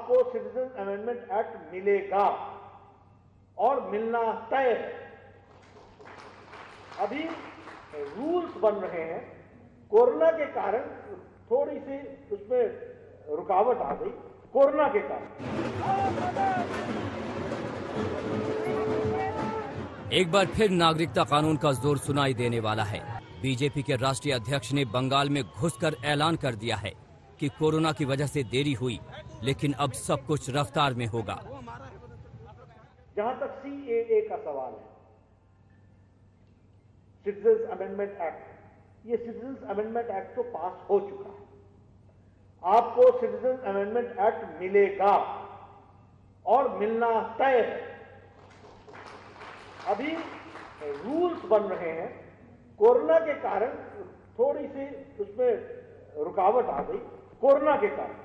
आपको citizen amendment act मिलेगा और मिलना तय है। अभी रूल्स बन रहे हैं, कोरोना के कारण थोड़ी सी उसमें रुकावट आ गई, कोरोना के कारण। एक बार फिर नागरिकता कानून का जोर सुनाई देने वाला है। बीजेपी के राष्ट्रीय अध्यक्ष ने बंगाल में घुसकर ऐलान कर दिया है कि कोरोना की वजह से देरी हुई, लेकिन अब सब कुछ रफ्तार में होगा। जहां तक सीएए का सवाल है, सिटीजन अमेंडमेंट एक्ट, ये सिटीजन अमेंडमेंट एक्ट तो पास हो चुका है। आपको सिटीजन अमेंडमेंट एक्ट मिलेगा और मिलना तय है। अभी रूल्स बन रहे हैं, कोरोना के कारण थोड़ी सी उसमें रुकावट आ गई, कोरोना के कारण।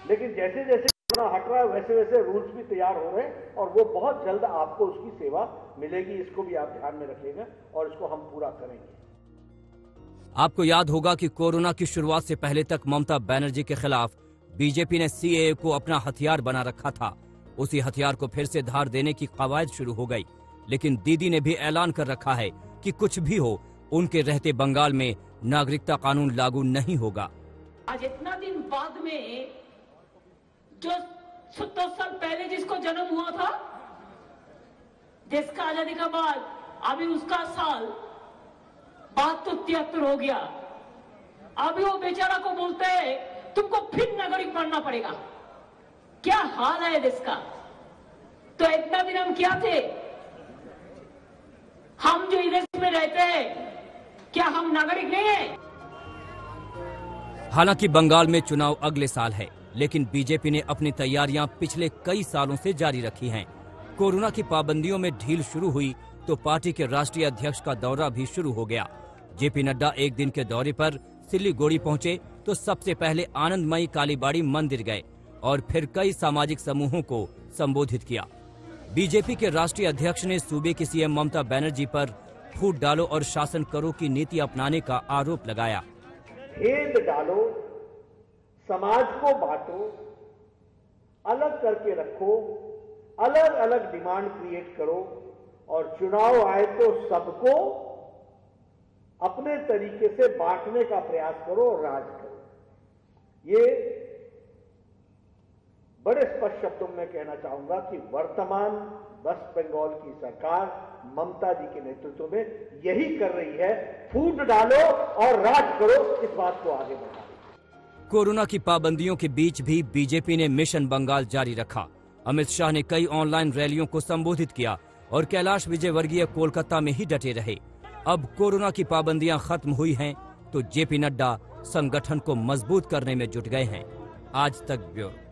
लेकिन जैसे जैसे कोरोना हट रहा है वैसे वैसे रूल्स भी तैयार हो रहे हैं और वो बहुत जल्द आपको उसकी सेवा मिलेगी। इसको भी आप ध्यान में रखिएगा और इसको हम पूरा करेंगे। आपको याद होगा कि कोरोना की शुरुआत से पहले तक ममता बनर्जी के खिलाफ बीजेपी ने सीएए को अपना हथियार बना रखा था। उसी हथियार को फिर से धार देने की कवायद शुरू हो गई, लेकिन दीदी ने भी ऐलान कर रखा है कि कुछ भी हो, उनके रहते बंगाल में नागरिकता कानून लागू नहीं होगा। आज इतना दिन बाद में जो 70 साल पहले जिसको जन्म हुआ था, देश का आजादी का बाद, अभी उसका साल 72-73 हो गया। अभी वो बेचारा को बोलते हैं तुमको फिर नागरिक बनना पड़ेगा। क्या हाल है देश का। तो इतना दिन हम क्या थे? हम जो इधर में रहते हैं, क्या हम नागरिक नहीं है? हालांकि बंगाल में चुनाव अगले साल है, लेकिन बीजेपी ने अपनी तैयारियां पिछले कई सालों से जारी रखी हैं। कोरोना की पाबंदियों में ढील शुरू हुई तो पार्टी के राष्ट्रीय अध्यक्ष का दौरा भी शुरू हो गया। जेपी नड्डा एक दिन के दौरे पर सिलीगुड़ी पहुंचे तो सबसे पहले आनंदमयी कालीबाड़ी मंदिर गए और फिर कई सामाजिक समूहों को संबोधित किया। बीजेपी के राष्ट्रीय अध्यक्ष ने सूबे की सीएम ममता बनर्जी पर फूट डालो और शासन करो की नीति अपनाने का आरोप लगाया। भेद डालो, समाज को बांटो, अलग करके रखो, अलग अलग डिमांड क्रिएट करो और चुनाव आए तो सबको अपने तरीके से बांटने का प्रयास करो और राज करो। ये बड़े स्पष्ट शब्दों में कहना चाहूंगा कि वर्तमान वेस्ट बंगाल की सरकार ममता जी के नेतृत्व में यही कर रही है। फूट डालो और राज करो, इस बात को आगे बढ़ाओ। कोरोना की पाबंदियों के बीच भी बीजेपी ने मिशन बंगाल जारी रखा। अमित शाह ने कई ऑनलाइन रैलियों को संबोधित किया और कैलाश विजयवर्गीय कोलकाता में ही डटे रहे। अब कोरोना की पाबंदियां खत्म हुई हैं तो जेपी नड्डा संगठन को मजबूत करने में जुट गए हैं। आज तक ब्यूरो।